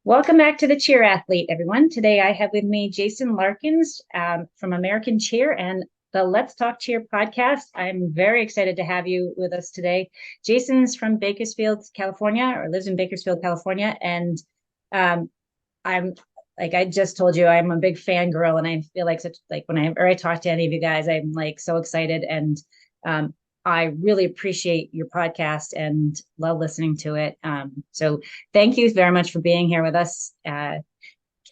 Welcome back to the Cheer Athlete, everyone. Today I have with me Jason Larkins from American Cheer and the Let's Talk Cheer podcast. I'm very excited to have you with us today. Jason's from Bakersfield, California, or lives in Bakersfield, California. And I'm like I just told you, I'm a big fangirl, and I feel like such like whenever I talk to any of you guys, I'm like so excited. And um, I really appreciate your podcast and love listening to it. So thank you very much for being here with us. Can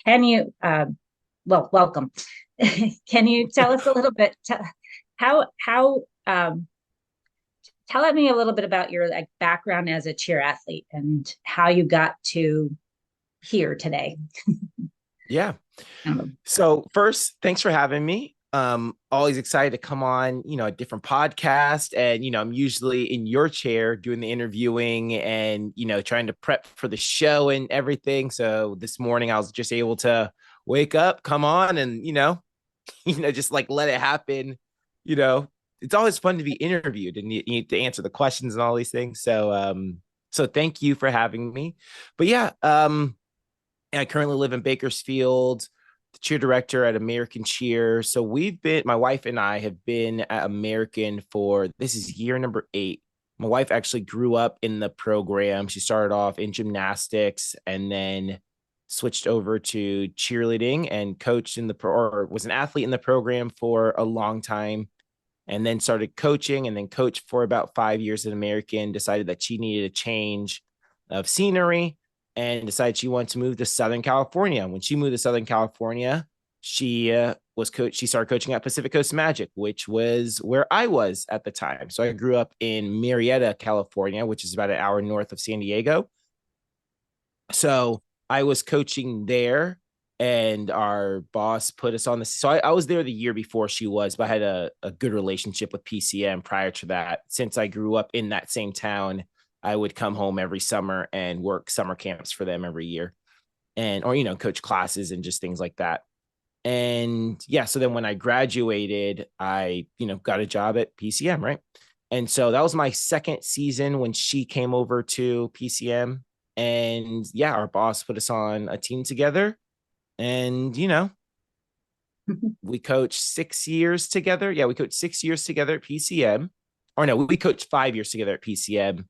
you, welcome. Can you tell us a little bit, how, tell me a little bit about your like background as a cheer athlete and how you got to here today? Yeah. Um, So first, thanks for having me. Always excited to come on, a different podcast. And, I'm usually in your chair doing the interviewing and, trying to prep for the show and everything. So this morning I was just able to wake up, come on and, just like let it happen. You know, it's always fun to be interviewed and you need to answer the questions and all these things. So thank you for having me. But yeah, I currently live in Bakersfield, the cheer director at American Cheer. So my wife and I have been at American for, this is year number 8. My wife actually grew up in the program. She started off in gymnastics and then switched over to cheerleading and coached or was an athlete in the program for a long time and then started coaching and then coached for about 5 years at American, decided that she needed a change of scenery and decided she wanted to move to Southern California. When she moved to Southern California, she started coaching at Pacific Coast Magic, which was where I was at the time. So I grew up in Marietta, California, which is about an hour north of San Diego. So I was coaching there and our boss put us on this. So I was there the year before she was, but I had a good relationship with PCM prior to that. Since I grew up in that same town, I would come home every summer and work summer camps for them every year or, coach classes and just things like that. And yeah, so then when I graduated, I, got a job at PCM, right? And so that was my second season when she came over to PCM. And yeah, our boss put us on a team together. And, we coached 6 years together. Yeah, we coached 6 years together at PCM. Or no, we coached 5 years together at PCM.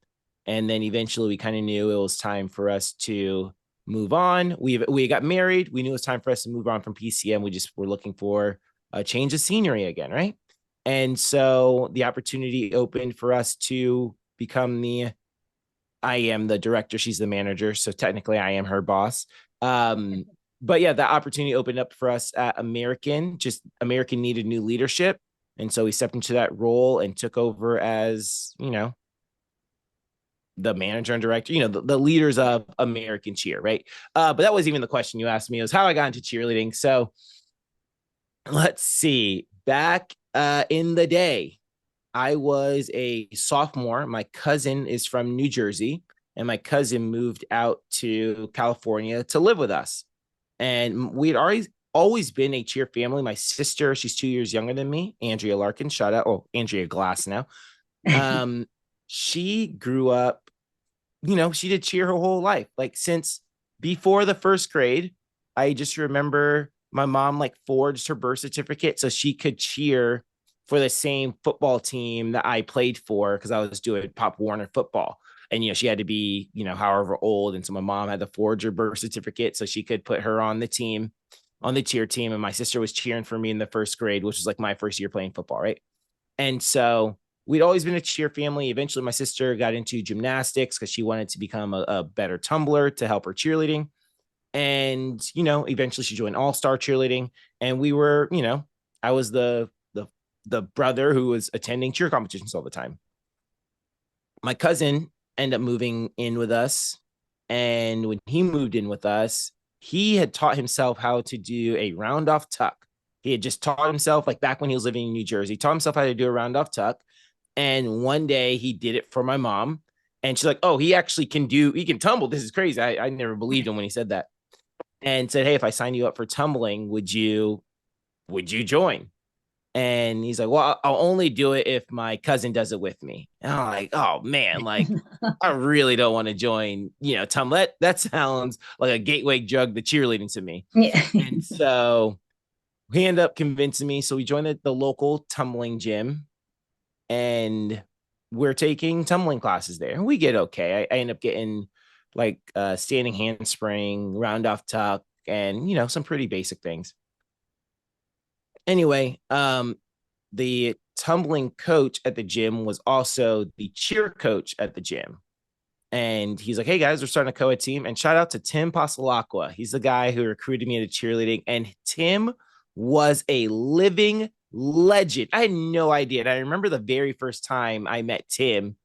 And then eventually we kind of knew it was time for us to move on. We got married. We knew it was time for us to move on from PCM. We just were looking for a change of scenery again, right? And so the opportunity opened for us to become I am the director. She's the manager. So technically I am her boss. But yeah, the opportunity opened up for us at American. Just American needed new leadership. And so we stepped into that role and took over as, the manager and director, the leaders of American Cheer, right? But that was even the question you asked me, was how I got into cheerleading. So let's see. Back in the day, I was a sophomore. My cousin is from New Jersey, and my cousin moved out to California to live with us. And we had always been a cheer family. My sister, she's 2 years younger than me, Andrea Larkins, shout out. Oh, Andrea Glass now. She grew up, she did cheer her whole life. Like since before the first grade, I just remember my mom like forged her birth certificate so she could cheer for the same football team that I played for because I was doing Pop Warner football. And, she had to be, however old. And so my mom had to forge her birth certificate so she could put her on the team, on the cheer team. And my sister was cheering for me in the first grade, which was like my first year playing football, right? And so we'd always been a cheer family. Eventually, my sister got into gymnastics because she wanted to become a better tumbler to help her cheerleading. And, eventually she joined All-Star cheerleading. And we were, I was the brother who was attending cheer competitions all the time. My cousin ended up moving in with us. And when he moved in with us, he had taught himself how to do a round off tuck. He had just taught himself, like back when he was living in New Jersey, taught himself how to do a round off tuck. And one day he did it for my mom. And she's like, oh, he can tumble. This is crazy. I never believed him when he said that. And said, hey, if I sign you up for tumbling, would you join? And he's like, well, I'll only do it if my cousin does it with me. And I'm like, oh man, like I really don't want to join, that sounds like a gateway drug to cheerleading to me. Yeah. And so he ended up convincing me. So we joined the local tumbling gym, and we're taking tumbling classes there. And we get okay. I end up getting like standing handspring, round off tuck, and some pretty basic things. Anyway, the tumbling coach at the gym was also the cheer coach at the gym. And he's like, hey guys, we're starting a co-ed team. And shout out to Tim Pasalacqua. He's the guy who recruited me into cheerleading. And Tim was a living legend. I had no idea. And I remember the very first time I met Tim,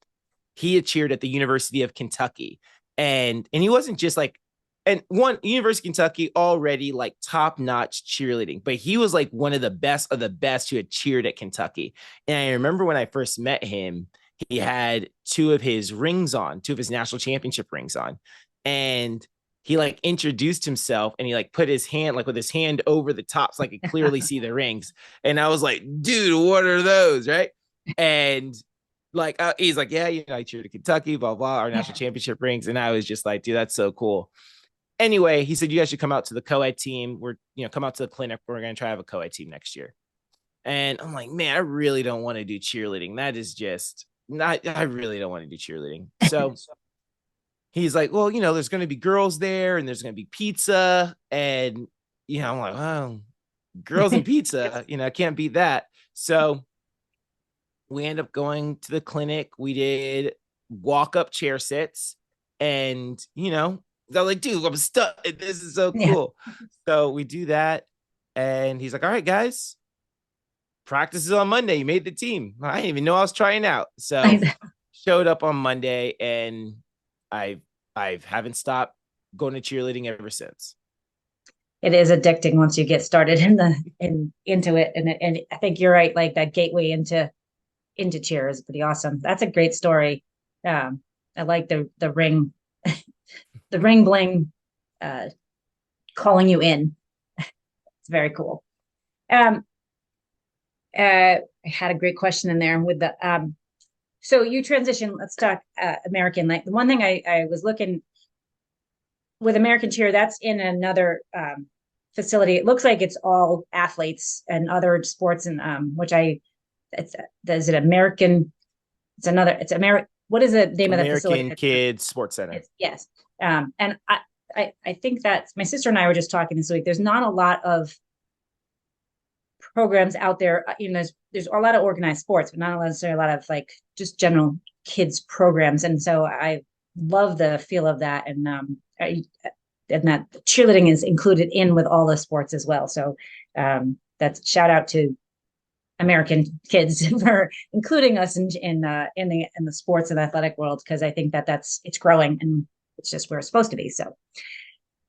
he had cheered at the University of Kentucky. And he wasn't just like, and one, University of Kentucky already like top-notch cheerleading, but he was like one of the best who had cheered at Kentucky. And I remember when I first met him, he had two of his national championship rings on. And he like introduced himself, and he like put his hand like with his hand over the top so I could clearly see the rings. And I was like, dude, what are those? Right. And like he's like, yeah, I cheered at Kentucky, blah blah, our national championship rings. And I was just like, dude, that's so cool. Anyway, he said, you guys should come out to the co-ed team. Come out to the clinic. We're going to try to have a co-ed team next year. And I'm like, man, I really don't want to do cheerleading. That is just not, I really don't want to do cheerleading. So he's like, well, there's going to be girls there, and there's going to be pizza. And, I'm like, oh, girls and pizza, I can't beat that. So we end up going to the clinic. We did walk up chair sits, and, they're like, dude, I'm stuck. This is so cool. Yeah. So we do that. And he's like, all right, guys, practice is on Monday. You made the team. I didn't even know I was trying out. So showed up on Monday, and I haven't stopped going to cheerleading ever since. It is addicting once you get started into it. And I think you're right. Like that gateway into cheer is pretty awesome. That's a great story. I like the ring, the ring bling, calling you in. It's very cool. I had a great question in there with the, so you transition, let's talk American. Like the one thing I was looking with American Cheer, that's in another facility. It looks like it's all athletes and other sports, and is it American? It's American. What is the name of the facility? American Kids Sports Center. Yes. And I think that my sister and I were just talking this week. There's not a lot of programs out there. There's a lot of organized sports, but not necessarily a lot of like just general kids programs. And so I love the feel of that. And that cheerleading is included in with all the sports as well. So that's shout out to American Kids for including us in the sports and athletic world, because I think it's growing, and it's just where it's supposed to be. So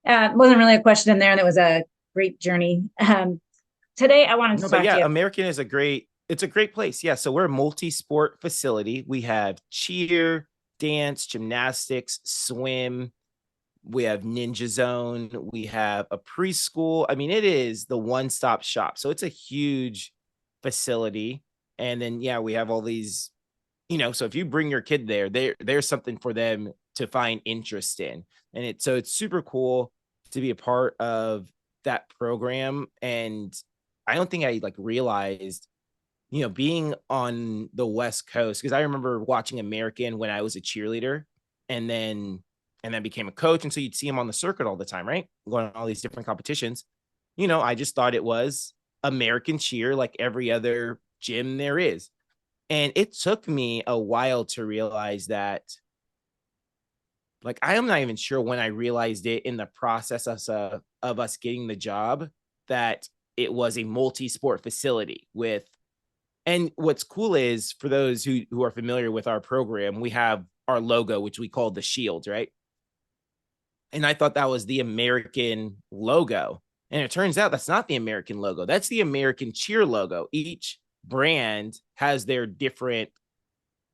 it wasn't really a question in there, and it was a great journey. Today I wanted to talk to you. American is it's a great place. Yeah. So we're a multi-sport facility. We have cheer, dance, gymnastics, swim. We have Ninja Zone. We have a preschool. I mean, it is the one-stop shop. So it's a huge facility. And then, we have all these, so if you bring your kid there's something for them to find interest in. And it's super cool to be a part of that program. And I don't think I realized, being on the West Coast, because I remember watching American when I was a cheerleader, and then became a coach. And so you'd see him on the circuit all the time, right? Going to all these different competitions. I just thought it was American cheer like every other gym there is. And it took me a while to realize that, I am not even sure when I realized it in the process of us getting the job, that it was a multi-sport facility with, and what's cool is, for those who are familiar with our program, we have our logo, which we call the shield, right? And I thought that was the American logo. And it turns out that's not the American logo. That's the American Cheer logo. Each brand has a different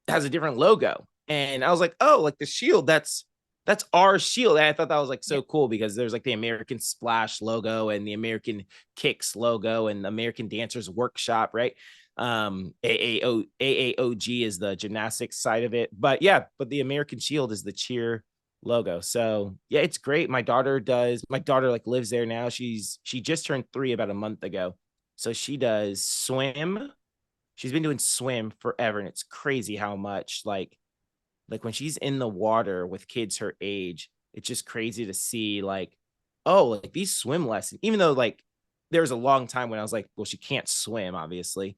logo. And I was like, oh, like the shield, that's that's our shield. And I thought that was like Yeah. so cool because there's like the American Splash logo and the American Kicks logo and the American Dancers Workshop, right? AAOG is the gymnastics side of it. But yeah, but the American Shield is the cheer logo. So yeah, it's great. My daughter like lives there now. She just turned 3 about a month ago. So she does swim. She's been doing swim forever, and it's crazy how much like when she's in the water with kids her age, it's just crazy to see like, oh, like these swim lessons, even though like there was a long time when I was like, well, she can't swim, obviously,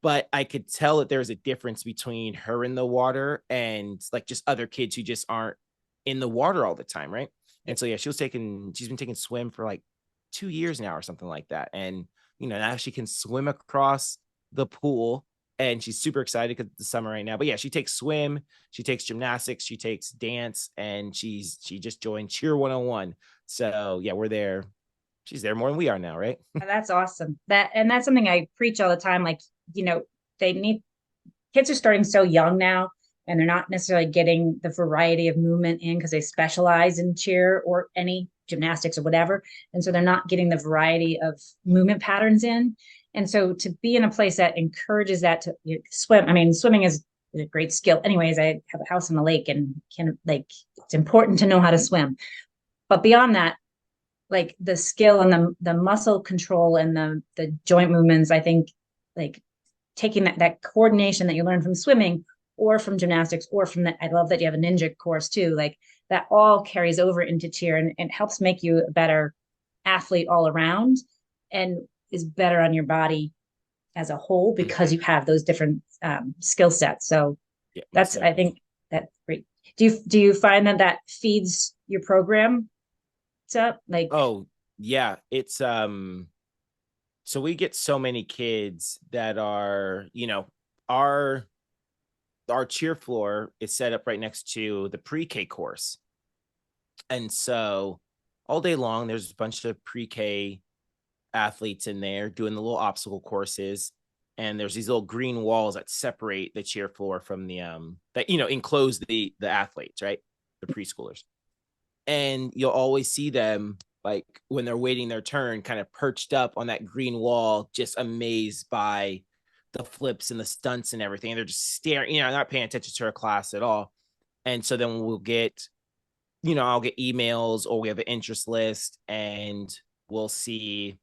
but I could tell that there's a difference between her in the water and like just other kids who just aren't in the water all the time, right? Yeah. And so yeah, she's been taking swim for like 2 years now or something like that. And now she can swim across the pool and she's super excited because it's the summer right now. But yeah, she takes swim, she takes gymnastics, she takes dance, and she just joined Cheer 101. So yeah, we're there. She's there more than we are now, right? That's awesome. That's something I preach all the time. Like, you know, they need kids are starting so young now, and they're not necessarily getting the variety of movement in because they specialize in cheer or any gymnastics or whatever. And so they're not getting the variety of movement patterns in. And so to be in a place that encourages that to swim, I mean, swimming is a great skill. Anyways, I have a house on the lake and can like it's important to know how to swim. But beyond that, like the skill and the muscle control and the joint movements, I think like taking that coordination that you learn from swimming or from gymnastics or from I love that you have a ninja course too. Like that all carries over into cheer and helps make you a better athlete all around and is better on your body as a whole because you have those different skill sets. So Yeah, most that's, I definitely. think that's great. Do you find that feeds your program up? Like, Oh, yeah. It's so we get so many kids that are, our our cheer floor is set up right next to the pre-K course. And so all day long there's a bunch of pre-K athletes in there doing the little obstacle courses. And there's these little green walls that separate the cheer floor from the that enclose the athletes, right? The preschoolers. And you'll always see them like when they're waiting their turn kind of perched up on that green wall, just amazed by the flips and the stunts and everything. And they're just staring, not paying attention to our class at all. And so then we'll get, I'll get emails or we have an interest list and we'll see,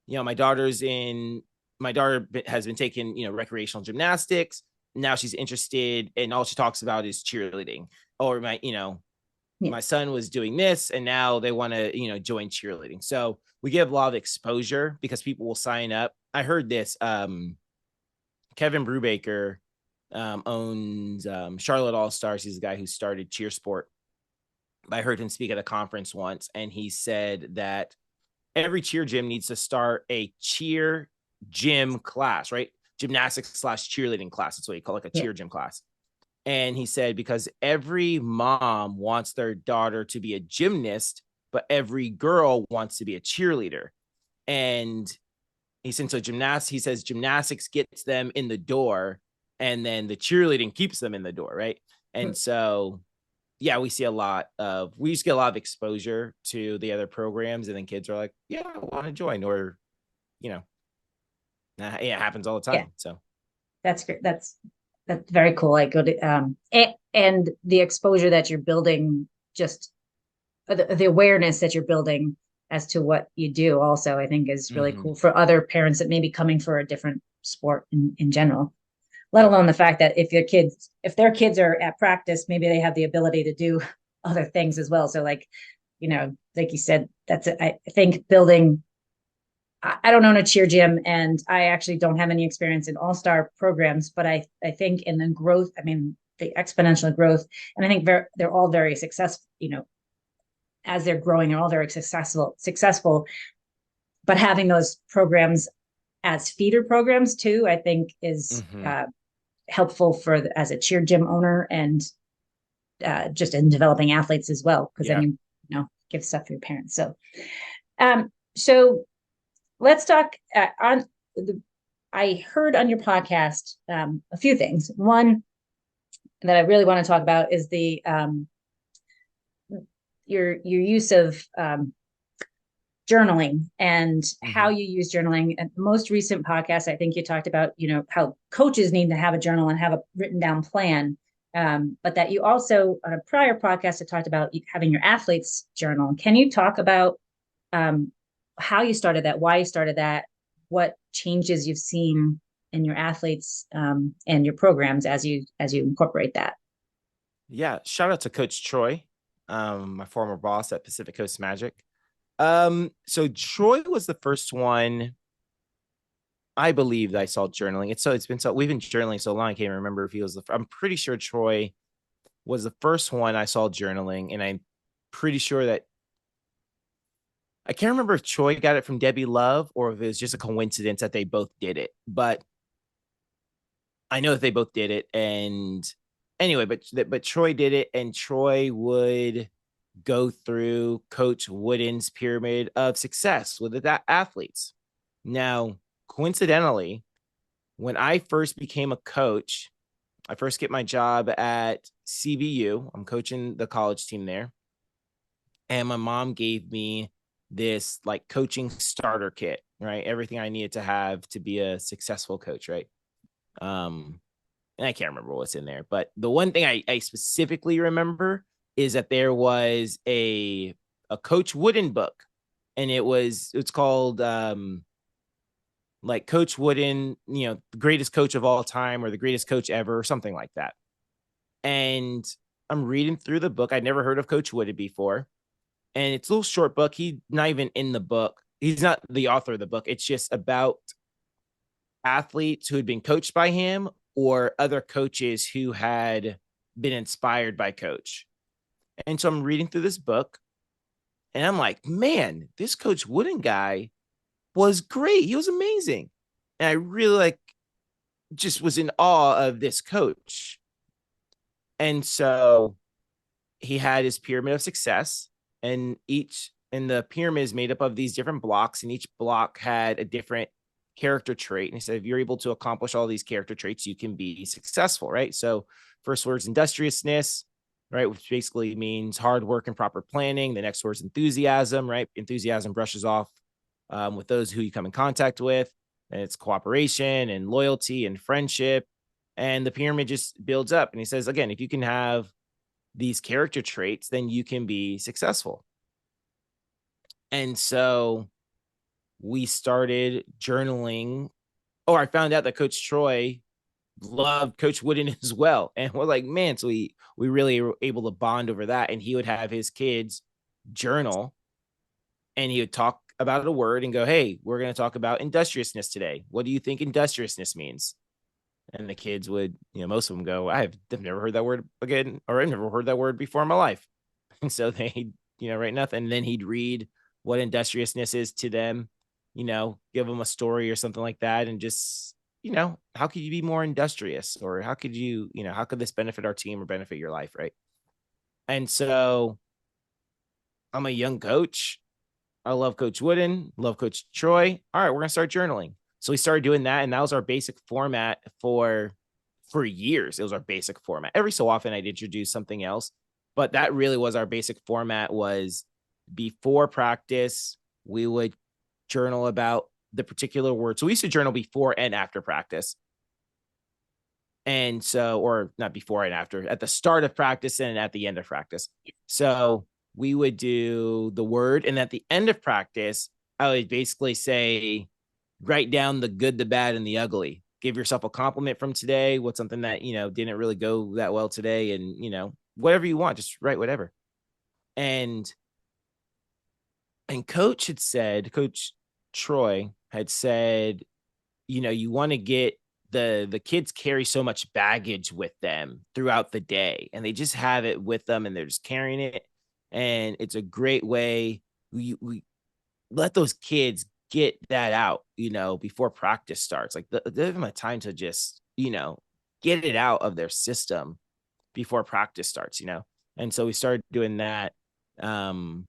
my daughter has been taking, recreational gymnastics. Now she's interested and all she talks about is cheerleading. Or yeah, my son was doing this and now they want to join cheerleading. So we give a lot of exposure because people will sign up. I heard this Kevin Brubaker owns Charlotte All Stars. He's the guy who started cheer sport. I heard him speak at a conference once and he said that every cheer gym needs to start a cheer gym class, right? Gymnastics slash cheerleading class. That's what you call like a yeah, cheer gym class. And he said, because every mom wants their daughter to be a gymnast, but every girl wants to be a cheerleader. And he said, so he says gymnastics gets them in the door and then the cheerleading keeps them in the door. Right. And so, yeah, we just get a lot of exposure to the other programs. And then kids are like, yeah, I want to join or, you know, yeah, it happens all the yeah. time. So, That's great. That's very cool. Like go to and the exposure that you're building, just the awareness that you're building as to what you do also, I think is really mm-hmm. cool for other parents that may be coming for a different sport in general. Let Yep. alone the fact that if their kids are at practice, maybe they have the ability to do other things as well. So like, like you said, I think building I don't own a cheer gym and I actually don't have any experience in all-star programs, but I think in the growth, I mean, the exponential growth, and I think they're all very successful, as they're growing, they're all very successful, but having those programs as feeder programs too, I think is Mm-hmm. helpful as a cheer gym owner and just in developing athletes as well, because then Yeah. give stuff to your parents. So let's talk on the. I heard on your podcast a few things. One that I really want to talk about is your use of journaling and how Mhm. you use journaling. And the most recent podcast, I think you talked about, how coaches need to have a journal and have a written down plan. But that you also, on a prior podcast, had talked about having your athletes journal. Can you talk about um, how you started that, why you started that, what changes you've seen in your athletes and your programs as you incorporate that? Yeah, shout out to Coach Troy, my former boss at Pacific Coast Magic. So Troy was the first one I believe that I saw journaling. It's been so we've been journaling so long I can't remember if he was I'm pretty sure Troy was the first one I saw journaling, and I'm pretty sure that I can't remember if Troy got it from Debbie Love or if it was just a coincidence that they both did it. But I know that they both did it. And anyway, but Troy did it, and Troy would go through Coach Wooden's pyramid of success with the athletes. Now, coincidentally, when I first became a coach, I first get my job at CBU. I'm coaching the college team there. And my mom gave me this like coaching starter kit, right? Everything I needed to have to be a successful coach, right? Um, and I can't remember what's in there, but the one thing I specifically remember is that there was a Coach Wooden book, and it's called like Coach Wooden, the greatest coach of all time or the greatest coach ever or something like that. And I'm reading through the book. I'd never heard of Coach Wooden before, and it's a little short book. He's not even in the book. He's not the author of the book. It's just about athletes who had been coached by him or other coaches who had been inspired by Coach. And so I'm reading through this book, and I'm like, man, this Coach Wooden guy was great. He was amazing. And I really just was in awe of this coach. And so he had his pyramid of success, and the pyramid is made up of these different blocks, and each block had a different character trait. And he said, if you're able to accomplish all these character traits, you can be successful, right? So first word's industriousness, right? Which basically means hard work and proper planning. The next word's enthusiasm, right? Enthusiasm brushes off with those who you come in contact with. And it's cooperation and loyalty and friendship. And the pyramid just builds up. And he says, again, if you can have these character traits, then you can be successful. And so we started journaling. Oh, I found out that Coach Troy loved Coach Wooden as well. And we're like, man, so we really were able to bond over that. And he would have his kids journal, and he would talk about a word and go, hey, we're going to talk about industriousness today. What do you think industriousness means? And the kids would, most of them go, I've never heard that word again, or I've never heard that word before in my life. And so they, write nothing. And then he'd read what industriousness is to them, give them a story or something like that. And just, how could you be more industrious? Or how could how could this benefit our team or benefit your life? Right. And so I'm a young coach. I love Coach Wooden, love Coach Troy. All right, we're gonna start journaling. So we started doing that, and that was our basic format for years. It was our basic format. Every so often, I'd introduce something else, but that really was our basic format. Was before practice, we would journal about the particular word. So we used to journal before and after practice, and so, or not before and after, at the start of practice and at the end of practice. So we would do the word, and at the end of practice, I would basically say, write down the good, the bad, and the ugly. Give yourself a compliment from today. What's something that, didn't really go that well today, and, whatever you want, just write whatever. And Coach Troy had said, you want to get the kids carry so much baggage with them throughout the day, and they just have it with them, and they're just carrying it. And it's a great way we let those kids get that out, before practice starts. Like, give them a time to just, get it out of their system before practice starts. And so we started doing that. Um,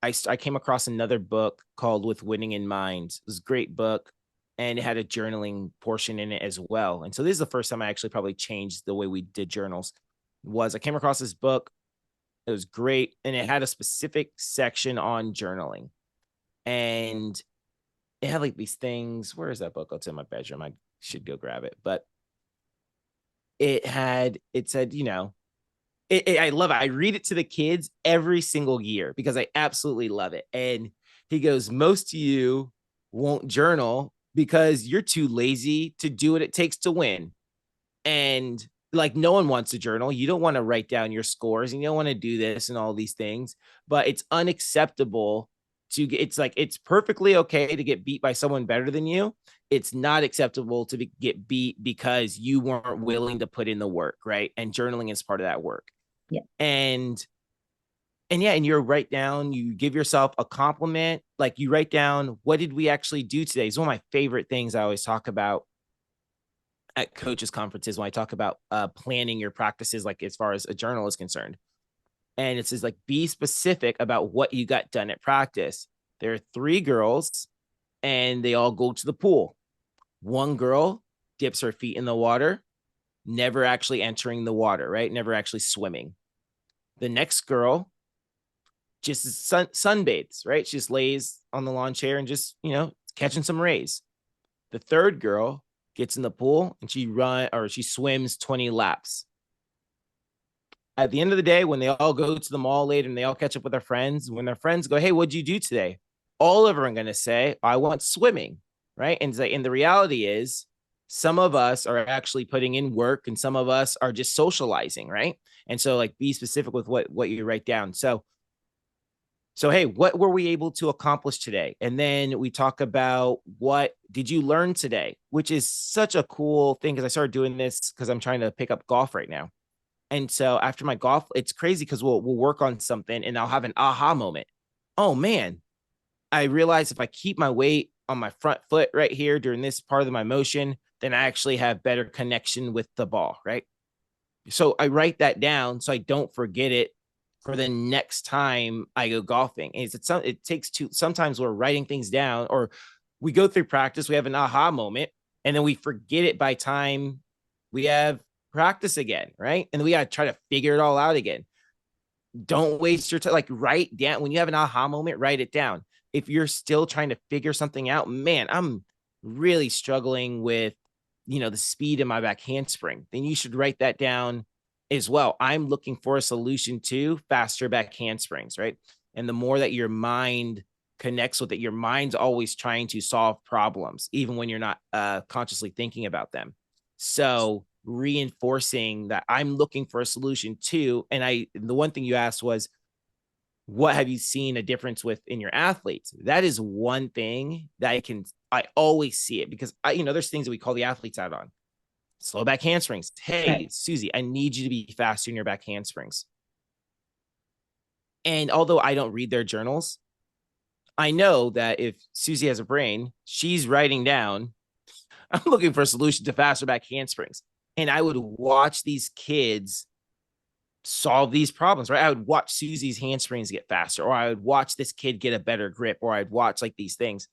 I came across another book called With Winning in Mind. It was a great book, and it had a journaling portion in it as well. And so this is the first time I actually probably changed the way we did journals. Was I came across this book, It was great. And it had a specific section on journaling. And it had like these things. Where is that book? Oh, it's in my bedroom. I should go grab it. But it said, I love it. I read it to the kids every single year because I absolutely love it. And he goes, most of you won't journal because you're too lazy to do what it takes to win. And like, no one wants to journal. You don't want to write down your scores and you don't want to do this and all these things, but it's unacceptable to get, it's like, it's perfectly okay to get beat by someone better than you. It's not acceptable to get beat because you weren't willing to put in the work. Right. And journaling is part of that work. Yeah. And yeah, and you write down, you give yourself a compliment. Like you write down, what did we actually do today? It's one of my favorite things I always talk about at coaches conferences when I talk about planning your practices, like as far as a journal is concerned. And it says like, be specific about what you got done at practice. There are 3 girls and they all go to the pool. One girl dips her feet in the water, never actually entering the water, right? Never actually swimming. The next girl just sunbathes, right? She just lays on the lawn chair and just, catching some rays. The third girl gets in the pool and she swims 20 laps. At the end of the day, when they all go to the mall later and they all catch up with their friends, when their friends go, hey, what'd you do today? All of them are going to say, I went swimming, right? And the reality is some of us are actually putting in work and some of us are just socializing, right? And so like be specific with what you write down. So, hey, what were we able to accomplish today? And then we talk about what did you learn today, which is such a cool thing because I started doing this because I'm trying to pick up golf right now. And so after my golf, it's crazy because we'll work on something and I'll have an aha moment. Oh man, I realize if I keep my weight on my front foot right here during this part of my motion, then I actually have better connection with the ball, right? So I write that down so I don't forget it for the next time I go golfing. And it takes two. Sometimes we're writing things down or we go through practice, we have an aha moment, and then we forget it by time we have practice again, right? And then we got to try to figure it all out again. Don't waste your time. Like write down when you have an aha moment, write it down. If you're still trying to figure something out, man, I'm really struggling with, the speed in my back handspring, then you should write that down as well. I'm looking for a solution to faster back handsprings, right? And the more that your mind connects with it, your mind's always trying to solve problems, even when you're not consciously thinking about them. So reinforcing that I'm looking for a solution to, and the one thing you asked was, what have you seen a difference with in your athletes? That is one thing that I always see it because there's things that we call the athletes out on. Slow back handsprings. Hey, Right. Susie, I need you to be faster in your back handsprings. And although I don't read their journals, I know that if Susie has a brain, she's writing down, I'm looking for a solution to faster back handsprings. And I would watch these kids solve these problems, right? I would watch Susie's handsprings get faster, or I would watch this kid get a better grip, or I'd watch like these things.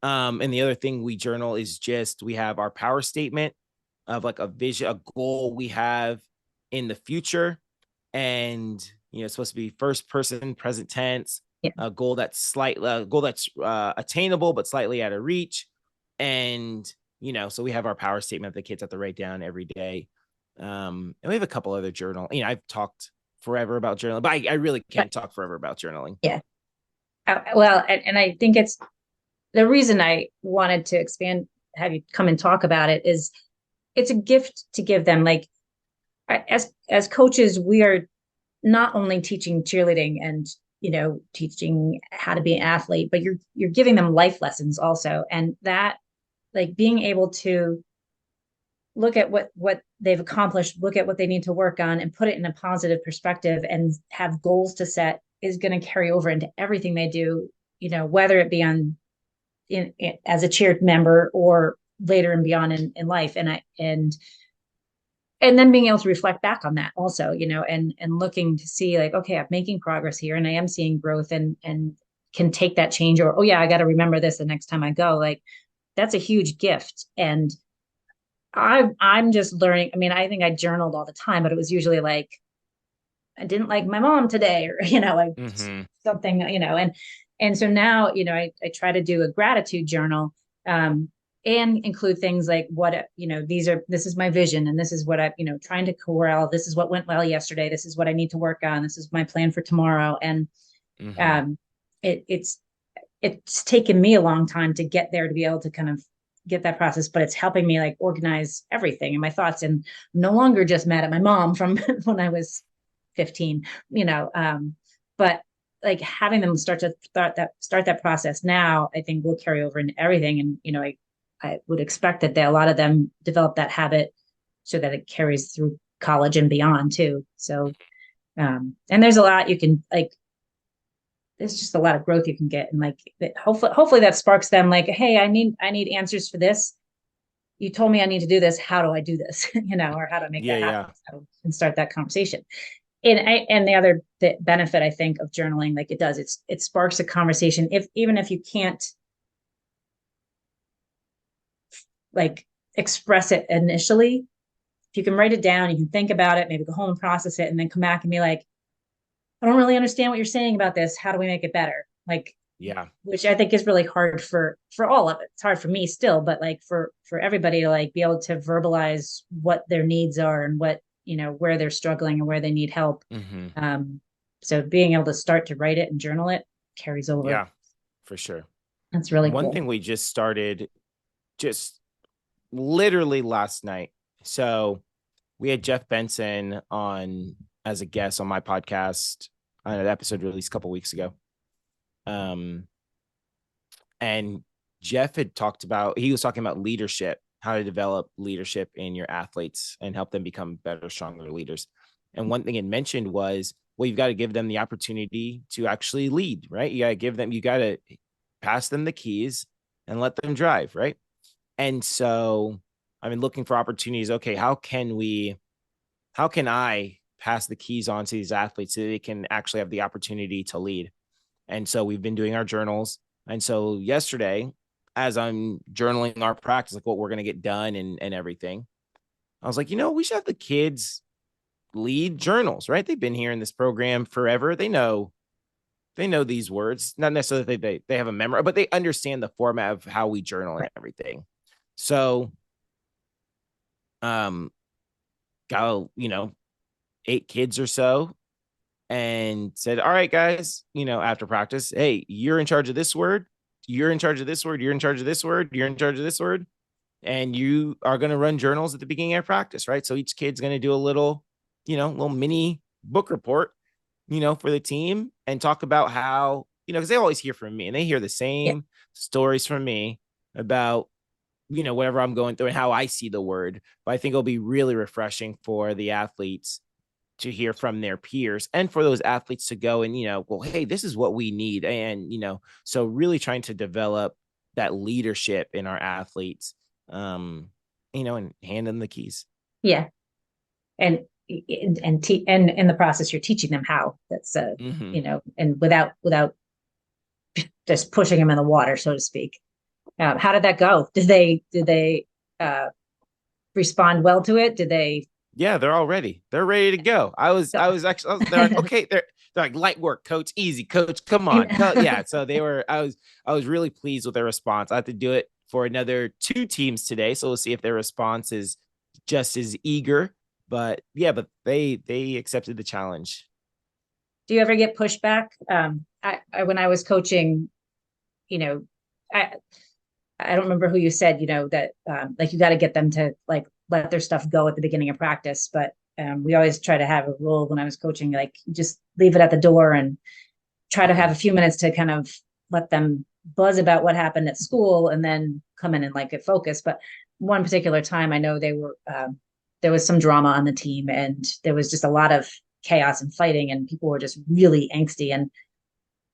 And the other thing we journal is just we have our power statement of like a vision, a goal we have in the future. And it's supposed to be first person, present tense, Yeah. a goal that's attainable but slightly out of reach. And so we have our power statement that the kids have to write down every day. And we have a couple other journal. I've talked forever about journaling, but I really can't talk forever about journaling. Yeah. Well, and I think it's the reason I wanted to have you come and talk about it is it's a gift to give them. Like as coaches, we are not only teaching cheerleading and teaching how to be an athlete, but you're giving them life lessons also, and that like being able to look at what they've accomplished, look at what they need to work on, and put it in a positive perspective, and have goals to set is going to carry over into everything they do. Whether it be as a cheer member or later and beyond in life, and then being able to reflect back on that also, and looking to see like, okay, I'm making progress here and I am seeing growth and can take that change, or, oh yeah, I got to remember this the next time I go. Like that's a huge gift. And I'm just learning. I mean, I think I journaled all the time, but it was usually like I didn't like my mom today, or, like Mm-hmm. something, and so now, I try to do a gratitude journal, um, and include things like what, this is my vision, and this is what trying to corral, this is what went well yesterday. This is what I need to work on. This is my plan for tomorrow. And, Mm-hmm. um, it's taken me a long time to get there, to be able to kind of get that process, but it's helping me like organize everything and my thoughts, and no longer just mad at my mom from when I was 15, but like having them start that process now, I think will carry over into everything. And, I would expect that a lot of them develop that habit so that it carries through college and beyond too. So, and there's a lot you can like, there's just a lot of growth you can get, and like hopefully that sparks them, like, hey, I need answers for this. You told me I need to do this. How do I do this? Or how to make Yeah, that yeah. happen, so, and start that conversation. And the other benefit I think of journaling, like it does, it sparks a conversation. If even if you can't like express it initially, if you can write it down, you can think about it, maybe go home and process it, and then come back and be like, I don't really understand what you're saying about this. How do we make it better? Like, Yeah. which I think is really hard for all of it. It's hard for me still, but like for everybody to like be able to verbalize what their needs are, and what, where they're struggling and where they need help. Mm-hmm. Um, so being able to start to write it and journal it carries over. Yeah, for sure. That's really One cool. thing we just started just literally last night. So we had Jeff Benson on as a guest on my podcast on an episode released a couple weeks ago. Um, and Jeff had he was talking about leadership, how to develop leadership in your athletes and help them become better, stronger leaders. And one thing it mentioned was, well, you've got to give them the opportunity to actually lead, right? You got to pass them the keys and let them drive, right? And so I've been looking for opportunities. Okay, how can I pass the keys on to these athletes so they can actually have the opportunity to lead? And so we've been doing our journals. And so yesterday, as I'm journaling our practice, like what we're going to get done and everything, I was like, we should have the kids lead journals, right? They've been here in this program forever. They know these words, not necessarily that they have a memory, but they understand the format of how we journal and Right. everything. So, um, got, 8 kids or so, and said, all right, guys, after practice, hey, you're in charge of this word. You're in charge of this word. You're in charge of this word. You're in charge of this word. And you are going to run journals at the beginning of practice, right? So each kid's going to do a little mini book report, for the team, and talk about how, because they always hear from me and they hear the Yeah. same stories from me about, whatever I'm going through and how I see the word. But I think it'll be really refreshing for the athletes to hear from their peers, and for those athletes to go and, well, hey, this is what we need. And, so really trying to develop that leadership in our athletes, and hand them the keys. Yeah. And in the process, you're teaching them how. That's Mm-hmm. and without just pushing them in the water, so to speak. How did that go? Did they uh, respond well to it? Did they? Yeah, they're all ready. They're ready to go. They're like, okay, they're like, light work, coach, easy, coach, come on. Yeah. So I was really pleased with their response. I have to do it for another 2 teams today. So we'll see if their response is just as eager. But yeah, but they accepted the challenge. Do you ever get pushback? When I was coaching, you know, I I don't remember who you said, that like you got to get them to like let their stuff go at the beginning of practice. But we always try to have a rule when I was coaching, like just leave it at the door and try to Mm-hmm. have a few minutes to kind of let them buzz about what happened at school, and then come in and like get focused. But one particular time, I know there was some drama on the team, and there was just a lot of chaos and fighting, and people were just really angsty. And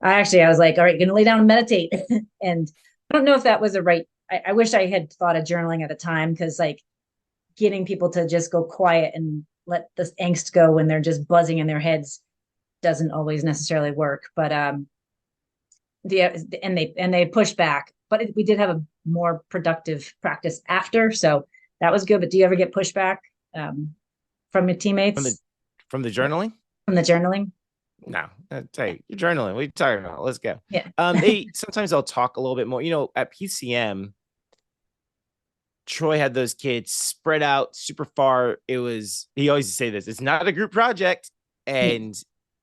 I was like, all right, you're gonna lay down and meditate. And I don't know if that was a right. I wish I had thought of journaling at the time, because like getting people to just go quiet and let the angst go when they're just buzzing in their heads doesn't always necessarily work. But the and they push back. But we did have a more productive practice after, so that was good. But do you ever get pushback from your From the teammates? from the journaling? from the journaling. No, Yeah. hey, you're journaling. What are you talking about? Let's go. Yeah. They sometimes they'll talk a little bit more. At PCM, Troy had those kids spread out super far. He always say this, it's not a group project. Yeah. And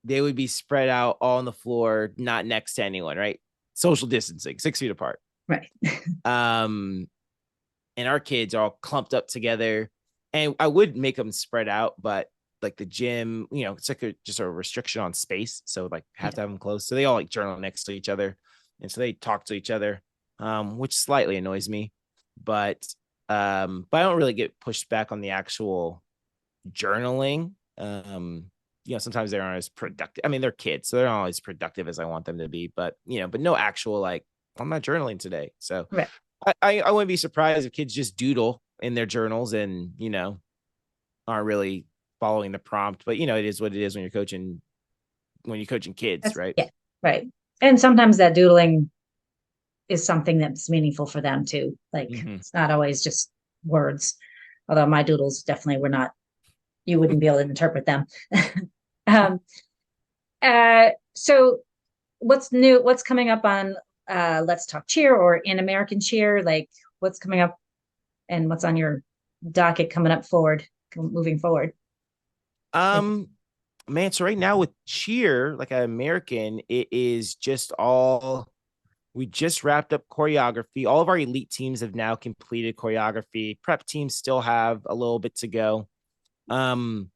they would be spread out all on the floor, not next to anyone, right? Social distancing, 6 feet apart. Right. Um, and our kids are all clumped up together. And I would make them spread out, but like the gym, it's like just a restriction on space. So like have Yeah. to have them close. So they all like journal next to each other. And so they talk to each other, which slightly annoys me. But I don't really get pushed back on the actual journaling. Sometimes they aren't as productive. I mean, they're kids, so they're not always productive as I want them to be, but no actual like, I'm not journaling today. So Right. I wouldn't be surprised if kids just doodle in their journals and aren't really following the prompt. But it is what it is when you're coaching kids, right? Yeah. Right. And sometimes that doodling is something that's meaningful for them too. Like Mm-hmm. it's not always just words. Although my doodles definitely were not, you wouldn't be able to interpret them. um, so what's new? What's coming up on Let's Talk Cheer or in American Cheer? Like what's coming up and what's on your docket coming up moving forward? Like, Um, Man, so right now with cheer, like an American, it is just all we just wrapped up choreography. All of our elite teams have now completed choreography. Prep teams still have a little bit to go. Um,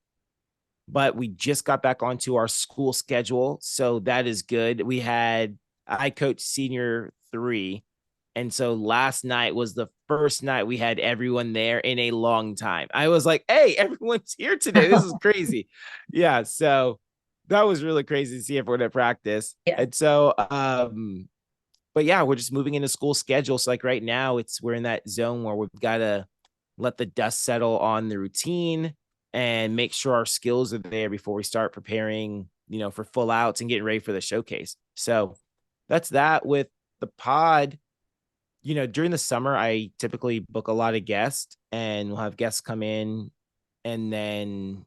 but we just got back onto our school schedule, so that is good. I coached senior three, and so last night was the first night we had everyone there in a long time. I was like, hey, everyone's here today. This is crazy. Yeah, so that was really crazy to see everyone at practice. yeah, And so but yeah, we're just moving into school schedule. So like right now we're in that zone where we've got to let the dust settle on the routine and make sure our skills are there before we start preparing, for full outs and getting ready for the showcase. So that's that with the pod. During the summer, I typically book a lot of guests and we'll have guests come in and then,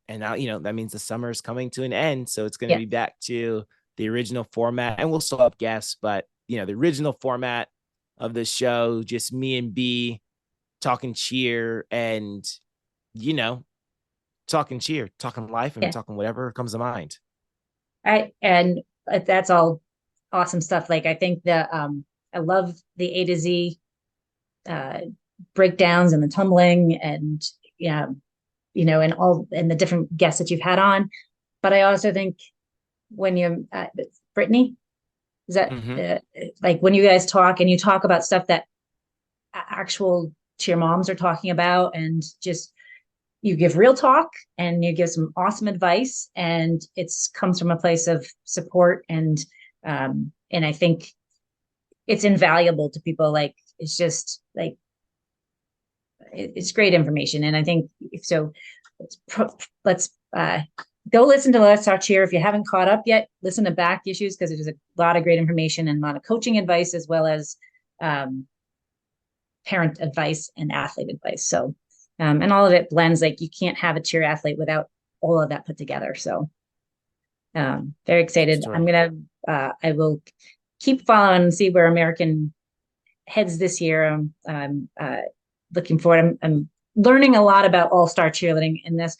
and now, that means the summer is coming to an end. So it's going to yeah, be back to the original format and we'll still have guests, but the original format of the show, just me and B talking cheer and, you know, talking cheer, talking life and yeah. talking whatever comes to mind. And that's all awesome stuff. Like I think I love the A to Z uh, breakdowns and the tumbling and yeah, and all and the different guests that you've had on. But I also think when you Brittany, is that Mm-hmm. like when you guys talk and you talk about stuff that actual cheer moms are talking about and just you give real talk and you give some awesome advice and it's comes from a place of support and I think it's invaluable to people. Like it's just like it's great information and I think so let's go listen to Let's Talk Cheer if you haven't caught up yet. Listen to back issues because there's a lot of great information and a lot of coaching advice as well as um, parent advice and athlete advice. So and all of it blends. Like you can't have a cheer athlete without all of that put together. So very excited. Story. I will keep following and see where American heads this year. I'm looking forward. I'm learning a lot about all-star cheerleading in this.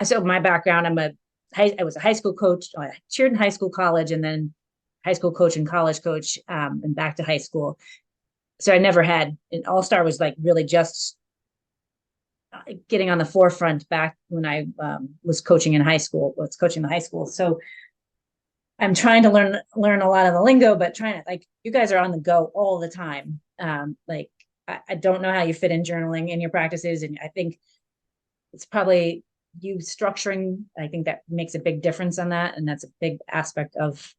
So my background, I was a high school coach. I cheered in high school, college, and then high school coach and college coach, and back to high school. So I never had an all-star was like really just getting on the forefront back when I was coaching in high school, was coaching the high school. So I'm trying to learn a lot of the lingo, but trying to like you guys are on the go all the time. Like I don't know how you fit in journaling in your practices, and I think it's probably you structuring. I think that makes a big difference on that, and that's a big aspect of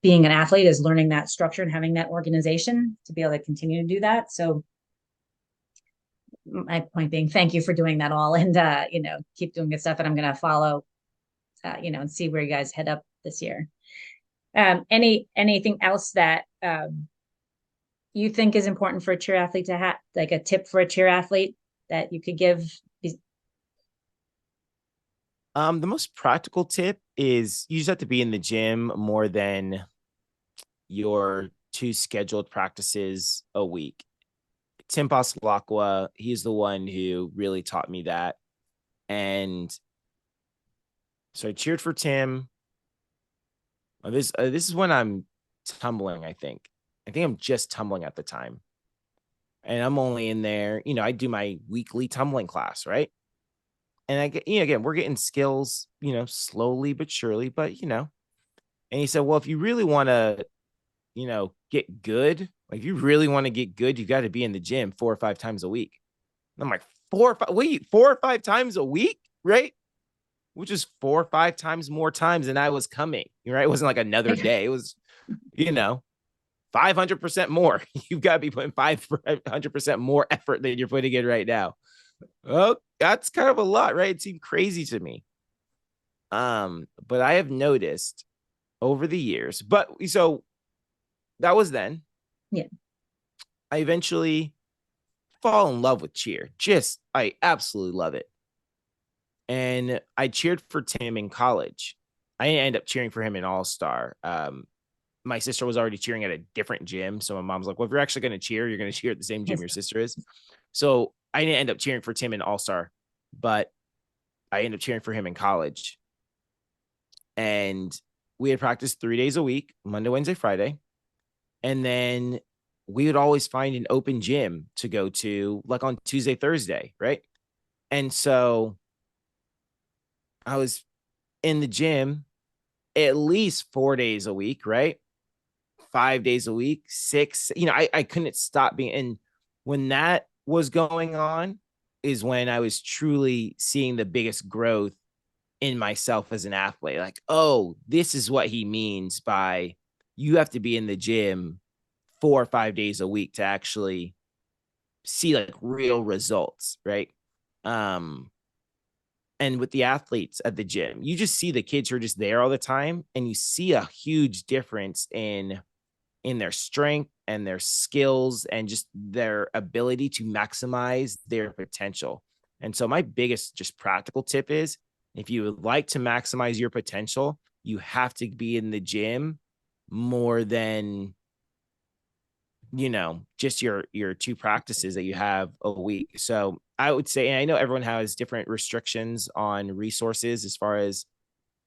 being an athlete is learning that structure and having that organization to be able to continue to do that. So my point being, thank you for doing that all, and keep doing good stuff. And I'm going to follow, and see where you guys head up this year. Anything else that you think is important for a cheer athlete to have, like a tip for a cheer athlete that you could give? The most practical tip is you just have to be in the gym more than your two scheduled practices a week. Tim Paslakwa, he's the one who really taught me that. And so I cheered for Tim. This is when I'm tumbling, I think. I think I'm just tumbling at the time. And I'm only in there, I do my weekly tumbling class, right? And I get, again, we're getting skills, slowly but surely, but and he said, well, if you really want to, get good, like if you really want to get good, you got to be in the gym 4 or 5 times a week. And I'm like, 4 or 5 times a week, right? Which is 4 or 5 times more times than I was coming, right? It wasn't like another day. It was, you know, 500% more. You've got to be putting 500% more effort than you're putting in right now. Oh, that's kind of a lot, right? It seemed crazy to me. But I have noticed over the years, but so that was then. Yeah. I eventually fall in love with cheer. I absolutely love it. And I cheered for Tim in college. I ended up cheering for him in All Star. My sister was already cheering at a different gym. So my mom's like, well, if you're actually going to cheer, you're going to cheer at the same gym your sister is. So I didn't end up cheering for Tim in All Star, but I ended up cheering for him in college. And we had practiced 3 days a week, Monday, Wednesday, Friday. And then we would always find an open gym to go to, like on Tuesday, Thursday, right? And so I was in the gym at least 4 days a week, right? 5 days a week, six. I couldn't stop being. And when that was going on, is when I was truly seeing the biggest growth in myself as an athlete. Like, oh, this is what he means by you have to be in the gym 4 or 5 days a week to actually see like real results, right? And with the athletes at the gym, you just see the kids who are just there all the time, and you see a huge difference in their strength and their skills and just their ability to maximize their potential. And so my biggest just practical tip is if you would like to maximize your potential, you have to be in the gym more than just your two practices that you have a week. So I would say, and I know everyone has different restrictions on resources as far as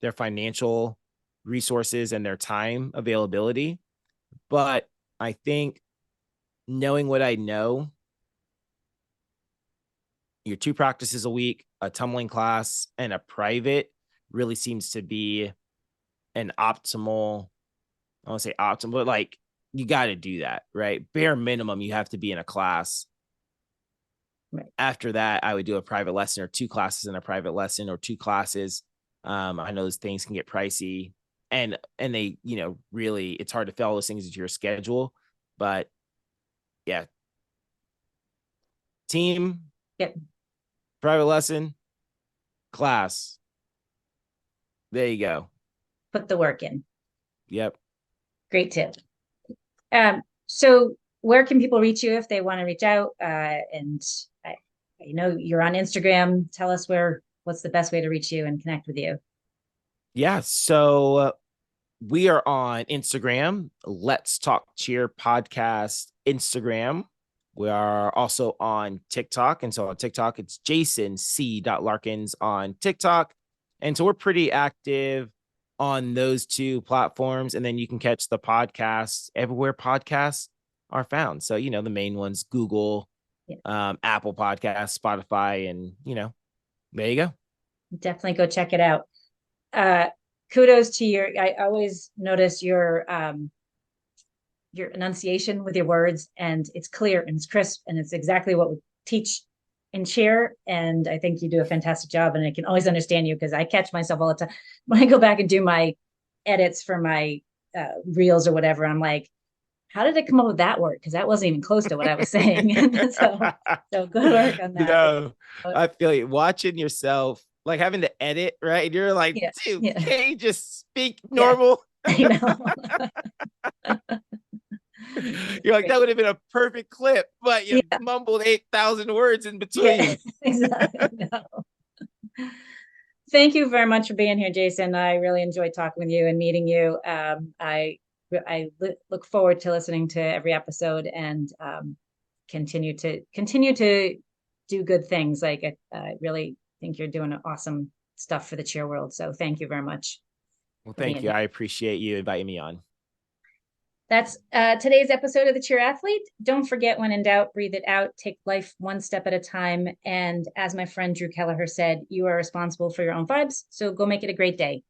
their financial resources and their time availability, but I think knowing what I know, your two practices a week, a tumbling class, and a private really seems to be an optimal. I don't say optimal, but like you got to do that, right? Bare minimum, you have to be in a class. Right. After that, I would do a private lesson or two classes in a private lesson or two classes. I know those things can get pricey, and they, really, it's hard to fit all those things into your schedule. But yeah, team, Yep. private lesson, class. There you go. Put the work in. Yep. Great tip. So where can people reach you if they want to reach out? And I know you're on Instagram. Tell us what's the best way to reach you and connect with you. Yeah. So we are on Instagram. Let's Talk Cheer Podcast Instagram. We are also on TikTok. And so on TikTok, it's Jason C. Larkins on TikTok. And so we're pretty active on those two platforms. And then you can catch the podcast everywhere podcasts are found. So, the main ones, Google, Apple Podcasts, Spotify, and, there you go. Definitely go check it out. Kudos to I always notice your enunciation with your words, and it's clear and it's crisp and it's exactly what we teach and share. And I think you do a fantastic job, and I can always understand you because I catch myself all the time when I go back and do my edits for my reels or whatever. I'm like, how did I come up with that word? Because that wasn't even close to what I was saying. so good work on that. No, I feel you. Watching yourself, like having to edit, right? And you're like, dude, can you just speak normal? Yeah, I know. You're like, that would have been a perfect clip, but you mumbled 8,000 words in between. Yeah, exactly. No. Thank you very much for being here, Jason. I really enjoyed talking with you and meeting you. I look forward to listening to every episode and continue to do good things. Like I really think you're doing awesome stuff for the cheer world. So thank you very much Well, for thank being you. here. I appreciate you inviting me on. That's today's episode of The Cheer Athlete. Don't forget, when in doubt, breathe it out. Take life one step at a time. And as my friend Drew Kelleher said, you are responsible for your own vibes. So go make it a great day.